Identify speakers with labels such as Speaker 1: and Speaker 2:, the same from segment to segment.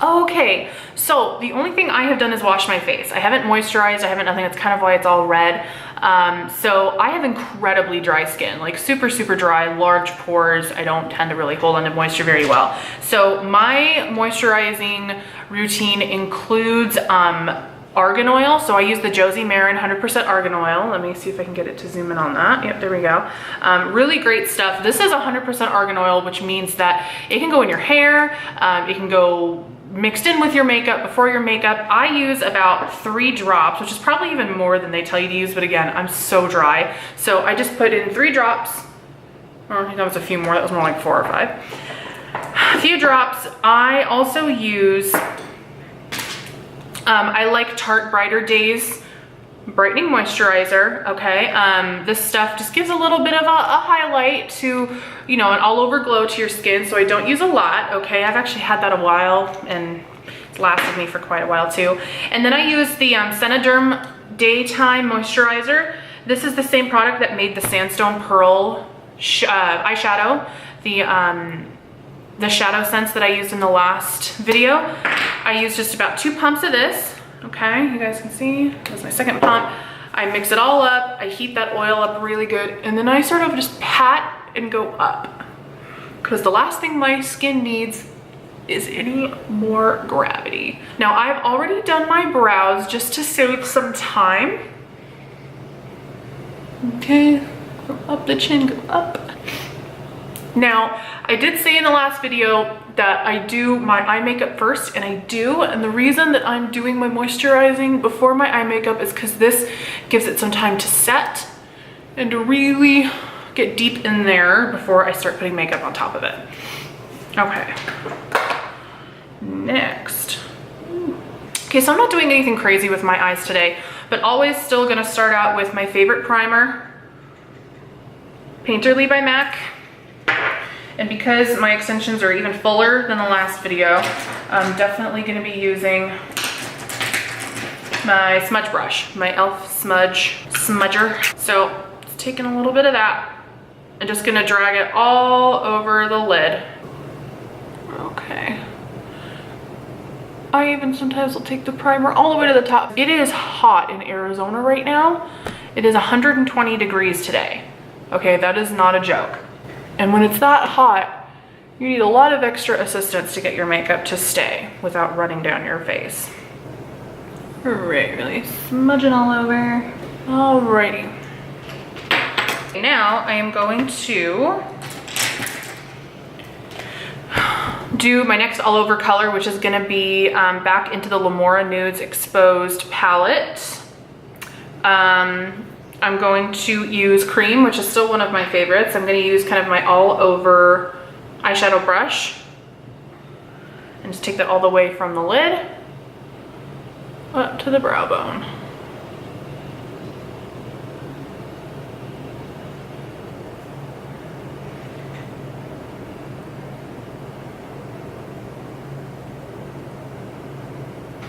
Speaker 1: Okay, so the only thing I have done is wash my face. I haven't moisturized, I haven't nothing. That's kind of why it's all red. So I have incredibly dry skin, like super, super dry, large pores. I don't tend to really hold on to moisture very well. So my moisturizing routine includes Argan Oil. So I use the Josie Marin 100% Argan Oil. Let me see if I can get it to zoom in on that. Yep, there we go. Really great stuff. This is 100% Argan Oil, which means that it can go in your hair. It can go mixed in with your makeup, before your makeup. I use about 3 drops, which is probably even more than they tell you to use, but again, I'm so dry. So I just put in 3 drops, or that was a few more, that was more like 4 or 5. A few drops. I also use, I like Tarte Brighter Days brightening moisturizer, okay? This stuff just gives a little bit of a highlight to, you know, an all over glow to your skin, so I don't use a lot, okay? I've actually had that a while and it's lasted me for quite a while too. And then I use the Senegence Daytime Moisturizer. This is the same product that made the Sandstone Pearl eyeshadow, the shadow scents that I used in the last video. I used just about 2 pumps of this. Okay, you guys can see, that's my second pump. I mix it all up, I heat that oil up really good, and then I sort of just pat and go up. Because the last thing my skin needs is any more gravity. Now I've already done my brows just to save some time. Okay, go up the chin, go up. Now, I did say in the last video that I do my eye makeup first, and I do, and the reason that I'm doing my moisturizing before my eye makeup is because this gives it some time to set and to really get deep in there before I start putting makeup on top of it. Okay, next. Okay, so I'm not doing anything crazy with my eyes today, but always still gonna start out with my favorite primer, Painterly by MAC. And because my extensions are even fuller than the last video, I'm definitely going to be using my smudge brush, my e.l.f. smudge smudger. So it's taking a little bit of that. I'm just going to drag it all over the lid. Okay. I even sometimes will take the primer all the way to the top. It is hot in Arizona right now. It is 120 degrees today. Okay, that is not a joke. And when it's that hot, you need a lot of extra assistance to get your makeup to stay without running down your face. Right, really smudging all over. Alrighty. Now I am going to do my next all over color, which is gonna be back into the Lamora Nudes Exposed palette. I'm going to use Cream, which is still one of my favorites. I'm going to use kind of my all over eyeshadow brush and just take that all the way from the lid up to the brow bone.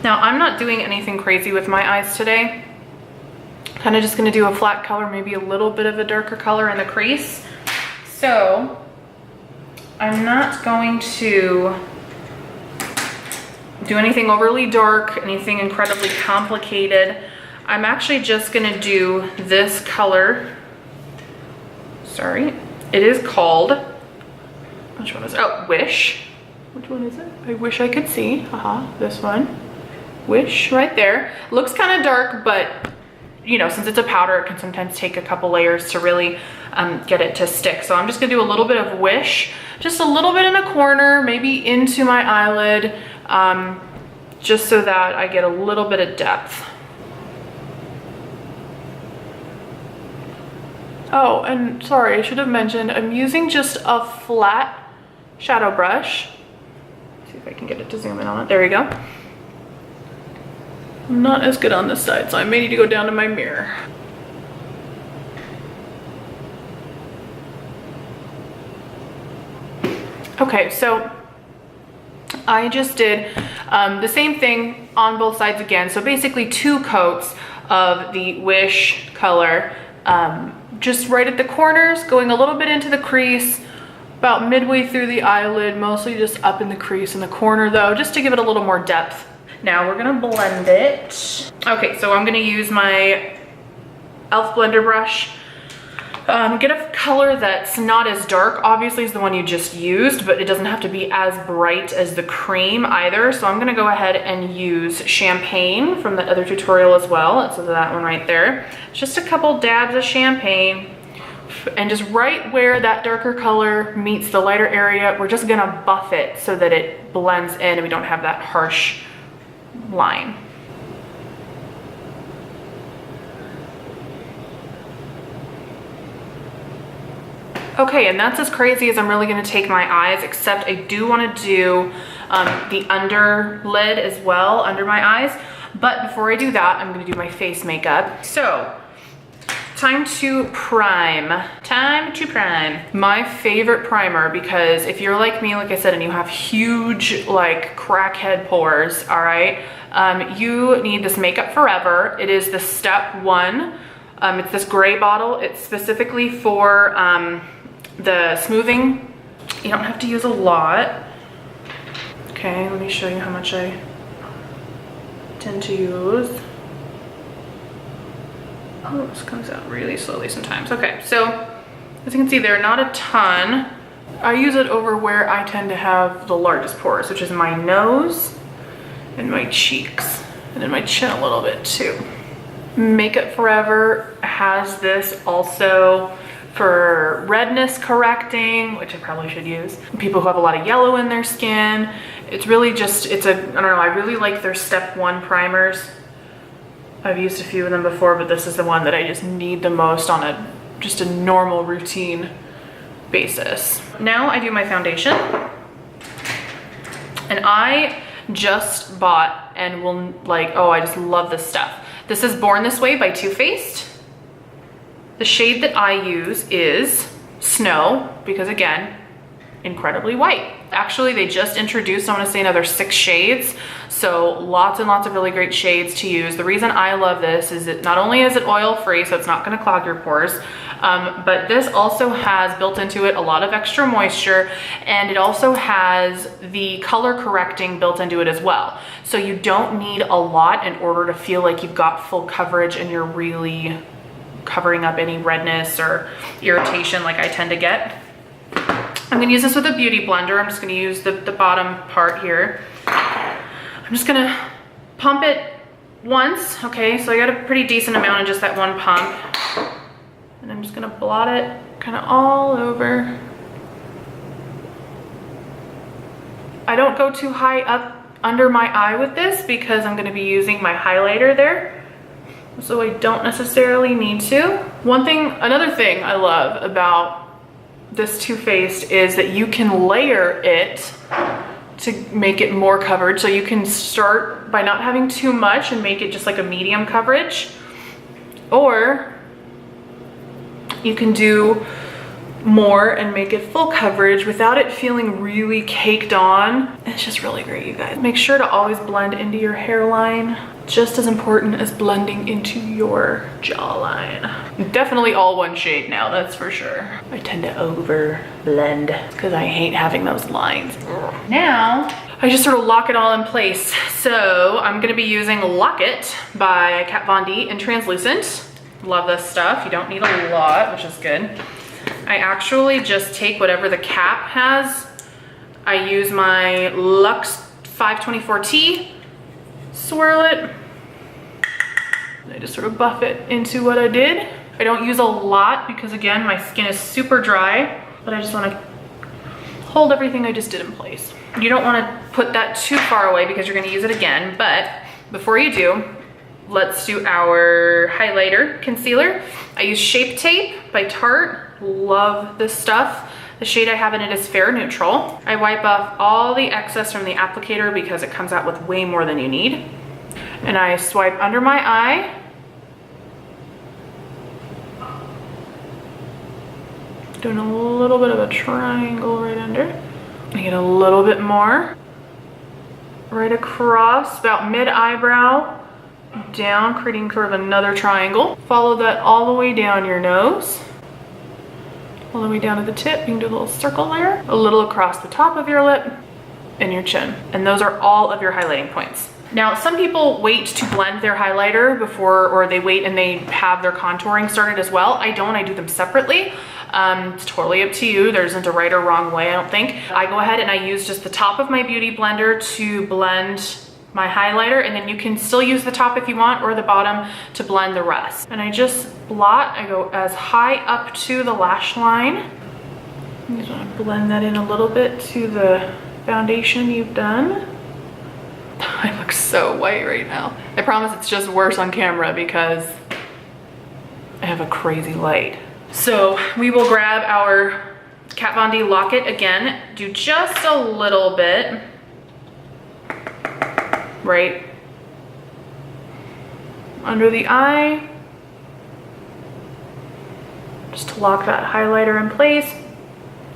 Speaker 1: Now, I'm not doing anything crazy with my eyes today. Kind of just going to do a flat color, maybe a little bit of a darker color in the crease. So I'm not going to do anything overly dark, anything incredibly complicated. I'm actually just going to do this color. Sorry, it is called, which one is it? Oh, Wish. Which one is it? I wish I could see. Haha, this one. Wish, right there. Looks kind of dark, but you know, since it's a powder, it can sometimes take a couple layers to really get it to stick. So I'm just gonna do a little bit of Wish, just a little bit in a corner, maybe into my eyelid, just so that I get a little bit of depth. Oh, and sorry, I should have mentioned, I'm using just a flat shadow brush. Let's see if I can get it to zoom in on it. There we go. I'm not as good on this side, so I may need to go down to my mirror. Okay, so I just did the same thing on both sides again. So basically 2 coats of the Wish color, just right at the corners, going a little bit into the crease, about midway through the eyelid, mostly just up in the crease in the corner though, just to give it a little more depth. Now we're gonna blend it. Okay, so I'm gonna use my e.l.f. blender brush. Get a color that's not as dark, obviously, as the one you just used, but it doesn't have to be as bright as the cream either. So I'm gonna go ahead and use Champagne from the other tutorial as well. So that one right there. Just a couple dabs of champagne. And just right where that darker color meets the lighter area, we're just gonna buff it so that it blends in and we don't have that harsh line. Okay, and that's as crazy as I'm really gonna take my eyes, except I do wanna do the under lid as well, under my eyes. But before I do that, I'm gonna do my face makeup. So, time to prime. Time to prime. My favorite primer, because if you're like me, like I said, and you have huge, like, crackhead pores, all right, you need this Makeup Forever. It is the Step 1. It's this gray bottle. It's specifically for the smoothing. You don't have to use a lot. Okay, let me show you how much I tend to use. Oh, this comes out really slowly sometimes. Okay, so as you can see, there are not a ton. I use it over where I tend to have the largest pores, which is my nose and my cheeks, and then my chin a little bit too. Makeup Forever has this also for redness correcting, which I probably should use. People who have a lot of yellow in their skin. It's really just, I don't know, I really like their Step 1 primers. I've used a few of them before, but this is the one that I just need the most on just a normal routine basis. Now I do my foundation. And I just bought and will I just love this stuff. This is Born This Way by Too Faced. The shade that I use is Snow, because again, incredibly white. Actually, they just introduced, I wanna say, another 6 shades. So lots and lots of really great shades to use. The reason I love this is that not only is it oil free, so it's not gonna clog your pores, but this also has built into it a lot of extra moisture, and it also has the color correcting built into it as well. So you don't need a lot in order to feel like you've got full coverage and you're really covering up any redness or irritation like I tend to get. I'm gonna use this with a beauty blender. I'm just gonna use the bottom part here. I'm just gonna pump it once, okay? So I got a pretty decent amount in just that one pump. And I'm just gonna blot it kind of all over. I don't go too high up under my eye with this because I'm gonna be using my highlighter there. So I don't necessarily need to. Another thing I love about this Too Faced is that you can layer it to make it more coverage. So you can start by not having too much and make it just like a medium coverage, or you can do more and make it full coverage without it feeling really caked on. It's just really great, you guys. Make sure to always blend into your hairline. Just as important as blending into your jawline. Definitely all one shade now, that's for sure. I tend to over blend because I hate having those lines. Now, I just sort of lock it all in place. So I'm gonna be using Lock It by KatVonD in Translucent. Love this stuff. You don't need a lot, which is good. I actually just take whatever the cap has. I use my Luxe 524T, swirl it. I just sort of buff it into what I did. I don't use a lot because again, my skin is super dry, but I just wanna hold everything I just did in place. You don't wanna put that too far away because you're gonna use it again, but before you do, let's do our highlighter concealer. I use Shape Tape by Tarte. Love this stuff. The shade I have in it is Fair Neutral. I wipe off all the excess from the applicator because it comes out with way more than you need. And I swipe under my eye. Doing a little bit of a triangle right under. I get a little bit more. Right across, about mid-eyebrow, down, creating sort of another triangle. Follow that all the way down your nose. all the way down to the tip. You can do a little circle there, a little across the top of your lip and your chin. And those are all of your highlighting points. Now, some people wait to blend their highlighter before, or they wait and they have their contouring started as well. I don't, I do them separately. It's totally up to you. There isn't a right or wrong way, I don't think. I go ahead and I use just the top of my beauty blender to blend my highlighter, and then you can still use the top if you want, or the bottom to blend the rest. And I just blot, I go as high up to the lash line. You just want to blend that in a little bit to the foundation you've done. I look so white right now. I promise it's just worse on camera because I have a crazy light. So we will grab our KatVonD locket again, do just a little bit, right under the eye, just to lock that highlighter in place,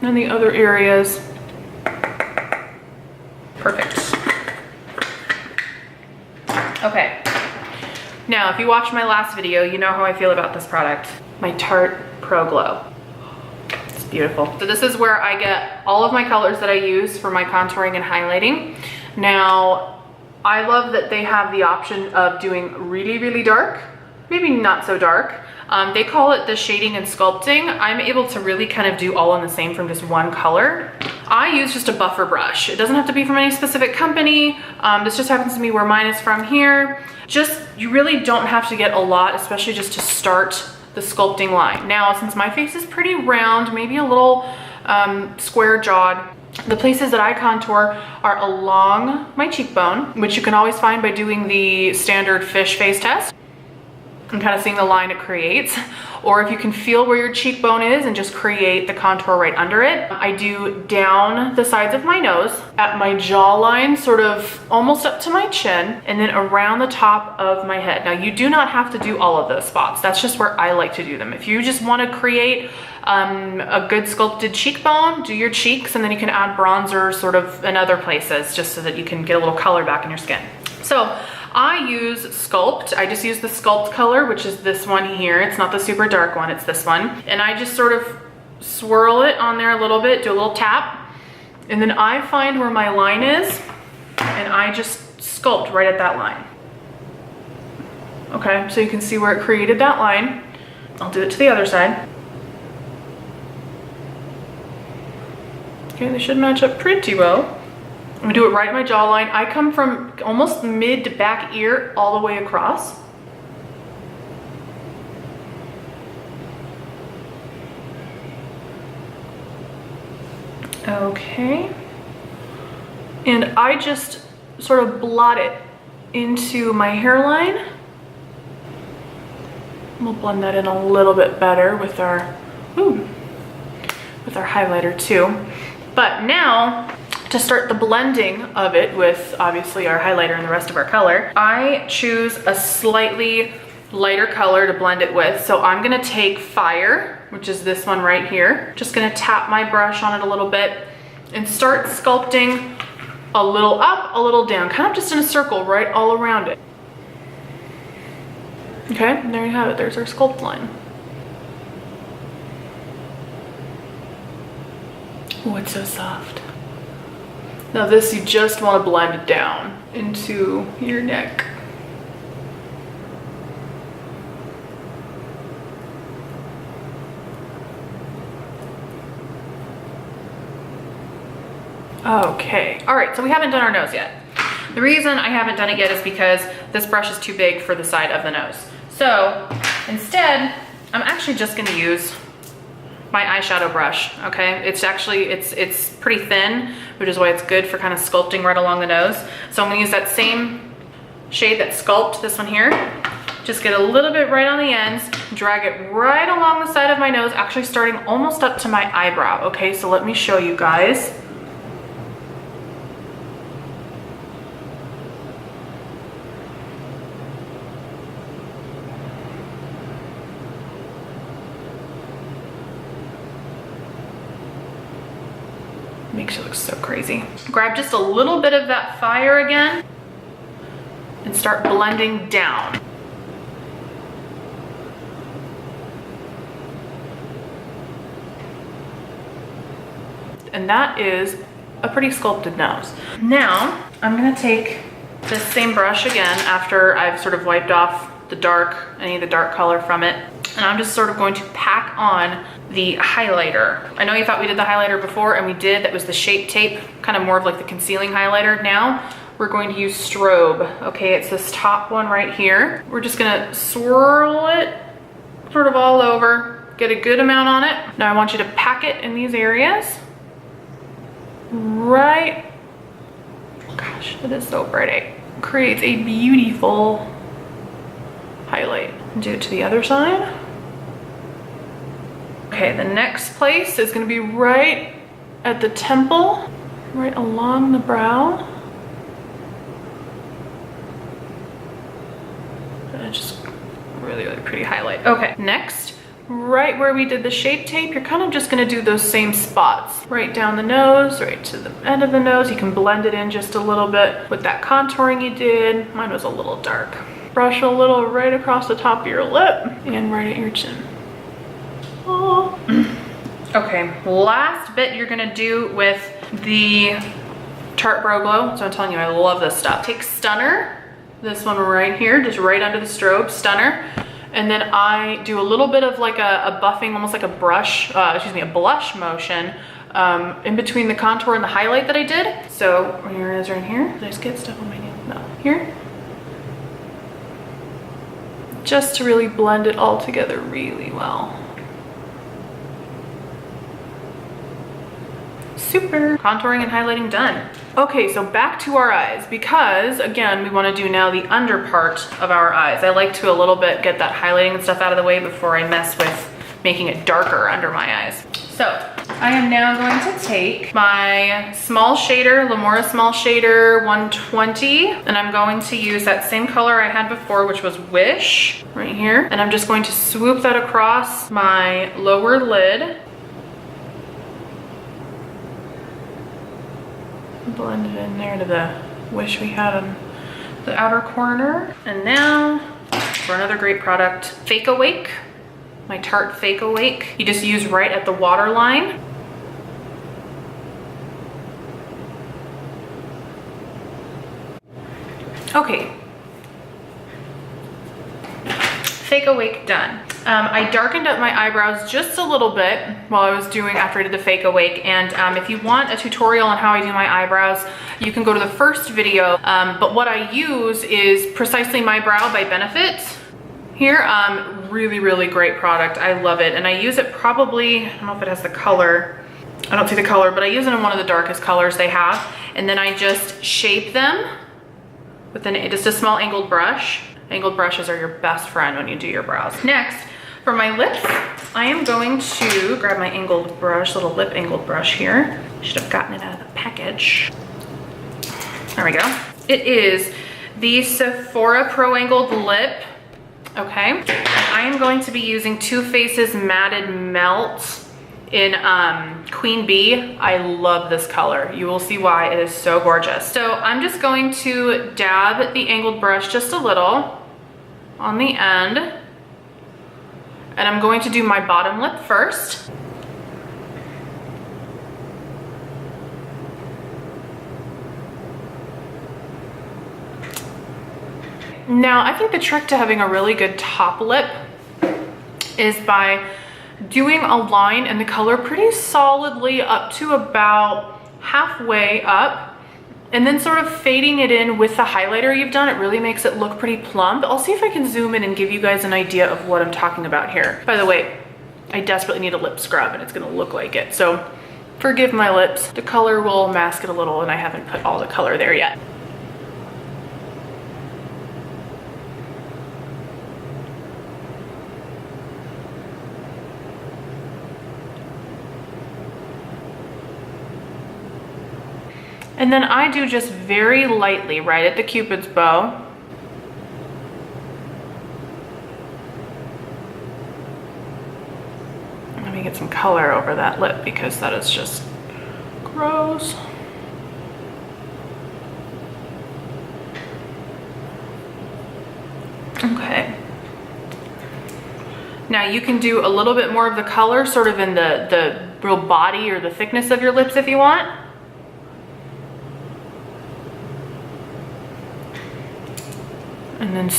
Speaker 1: and the other areas. Perfect. Okay, now if you watched my last video, you know how I feel about this product, my Tarte Pro Glow. It's beautiful. So this is where I get all of my colors that I use for my contouring and highlighting. Now, I love that they have the option of doing really, really dark, maybe not so dark. They call it the shading and sculpting. I'm able to really kind of do all in the same from just one color. I use just a buffer brush. It doesn't have to be from any specific company. This just happens to be where mine is from here. Just, you really don't have to get a lot, especially just to start the sculpting line. Now, since my face is pretty round, maybe a little square jawed, the places that I contour are along my cheekbone, which you can always find by doing the standard fish face test and kind of seeing the line it creates. Or if you can feel where your cheekbone is and just create the contour right under it. I do down the sides of my nose, at my jawline, sort of almost up to my chin, and then around the top of my head. Now, you do not have to do all of those spots. That's just where I like to do them. If you just want to create a good sculpted cheekbone, do your cheeks, and then you can add bronzer sort of in other places just so that you can get a little color back in your skin. So I use Sculpt. I just use the Sculpt color, which is this one here. It's not the super dark one, it's this one. And I just sort of swirl it on there a little bit, do a little tap, and then I find where my line is, and I just sculpt right at that line. Okay, so you can see where it created that line. I'll do it to the other side. Okay, they should match up pretty well. I'm gonna do it right at my jawline. I come from almost mid to back ear all the way across. Okay. And I just sort of blot it into my hairline. We'll blend that in a little bit better with our highlighter too. But now, to start the blending of it with obviously our highlighter and the rest of our color, I choose a slightly lighter color to blend it with. So I'm gonna take Fire, which is this one right here. Just gonna tap my brush on it a little bit and start sculpting a little up, a little down, kind of just in a circle right all around it. Okay, and there you have it. There's our sculpt line. Oh, it's so soft. Now this, you just want to blend it down into your neck. Okay, all right, so we haven't done our nose yet. The reason I haven't done it yet is because this brush is too big for the side of the nose. So instead, I'm actually just gonna use my eyeshadow brush, okay? It's actually, it's pretty thin, which is why it's good for kind of sculpting right along the nose. So I'm gonna use that same shade that Sculpt, this one here. Just get a little bit right on the ends, drag it right along the side of my nose, actually starting almost up to my eyebrow, okay? So let me show you guys. Makes you look so crazy. Grab just a little bit of that Fire again and start blending down. And that is a pretty sculpted nose. Now, I'm gonna take this same brush again after I've sort of wiped off the dark, any of the dark color from it. And I'm just sort of going to pack on the highlighter. I know you thought we did the highlighter before, and we did. That was the Shape Tape, kind of more of like the concealing highlighter. Now, we're going to use Strobe. Okay, it's this top one right here. We're just gonna swirl it sort of all over, get a good amount on it. Now I want you to pack it in these areas. Right, gosh, it is so pretty. Creates a beautiful highlight. Do it to the other side. Okay, the next place is gonna be right at the temple, right along the brow. Just really, really pretty highlight. Okay, next, right where we did the Shape Tape, you're kind of just gonna do those same spots. Right down the nose, right to the end of the nose. You can blend it in just a little bit with that contouring you did. Mine was a little dark. Brush a little right across the top of your lip and right at your chin. Oh. Okay, last bit you're gonna do with the Tarte PRO GLOW. So I'm telling you, I love this stuff. Take Stunner. This one right here, just right under the strobe, Stunner. And then I do a little bit of like a buffing, almost like a brush, a blush motion in between the contour and the highlight that I did. So here it is right here. Did I just get stuff on my nail? No, here. Just to really blend it all together really well. Super. Contouring and highlighting done. Okay, so back to our eyes, because again, we want to do now the under part of our eyes. I like to a little bit get that highlighting and stuff out of the way before I mess with making it darker under my eyes. So I am now going to take my small shader, Lamora Small Shader 120, and I'm going to use that same color I had before, which was Wish, right here. And I'm just going to swoop that across my lower lid. Blend it in there to the Wish we had on the outer corner. And now for another great product, Fake Awake, my Tarte Fake Awake. You just use right at the waterline. Okay, Fake Awake done. I darkened up my eyebrows just a little bit while I was doing, after I did the Fake Awake. And if you want a tutorial on how I do my eyebrows, you can go to the first video. But what I use is Precisely My Brow by Benefit. Here, really, really great product. I love it. And I use it probably, I don't know if it has the color. I don't see the color, but I use it in one of the darkest colors they have. And then I just shape them with just a small angled brush. Angled brushes are your best friend when you do your brows. Next, for my lips, I am going to grab my angled brush, little lip angled brush here. Should have gotten it out of the package. There we go. It is the Sephora Pro Angled Lip. Okay. I am going to be using Too Faced's Matted Melt in Queen Bee. I love this color. You will see why. It is so gorgeous. So I'm just going to dab the angled brush just a little on the end. And I'm going to do my bottom lip first. Now, I think the trick to having a really good top lip is by doing a line in the color pretty solidly up to about halfway up, and then sort of fading it in with the highlighter you've done. It really makes it look pretty plump. I'll see if I can zoom in and give you guys an idea of what I'm talking about here. By the way, I desperately need a lip scrub and it's gonna look like it. So forgive my lips. The color will mask it a little and I haven't put all the color there yet. And then I do just very lightly right at the Cupid's bow. Let me get some color over that lip because that is just gross. Okay. Now you can do a little bit more of the color sort of in the real body or the thickness of your lips if you want. And then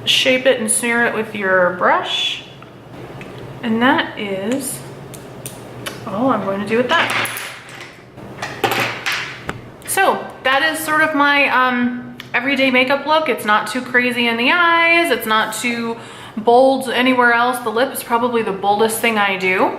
Speaker 1: shape it and smear it with your brush. And that is all I'm going to do with that. So that is sort of my everyday makeup look. It's not too crazy in the eyes. It's not too bold anywhere else. The lip is probably the boldest thing I do.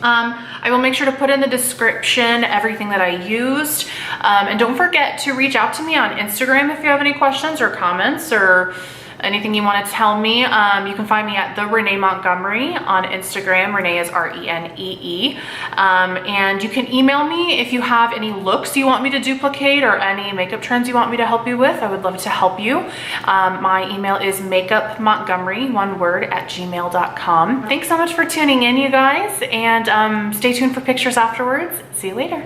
Speaker 1: I will make sure to put in the description everything that I used. And don't forget to reach out to me on Instagram if you have any questions or comments or anything you want to tell me. You can find me at the Renee Montgomery on Instagram. Renee is R-E-N-E-E. And you can email me if you have any looks you want me to duplicate or any makeup trends you want me to help you with. I would love to help you. My email is makeupmontgomery, one word, @gmail.com. Thanks so much for tuning in, you guys, and stay tuned for pictures afterwards. See you later.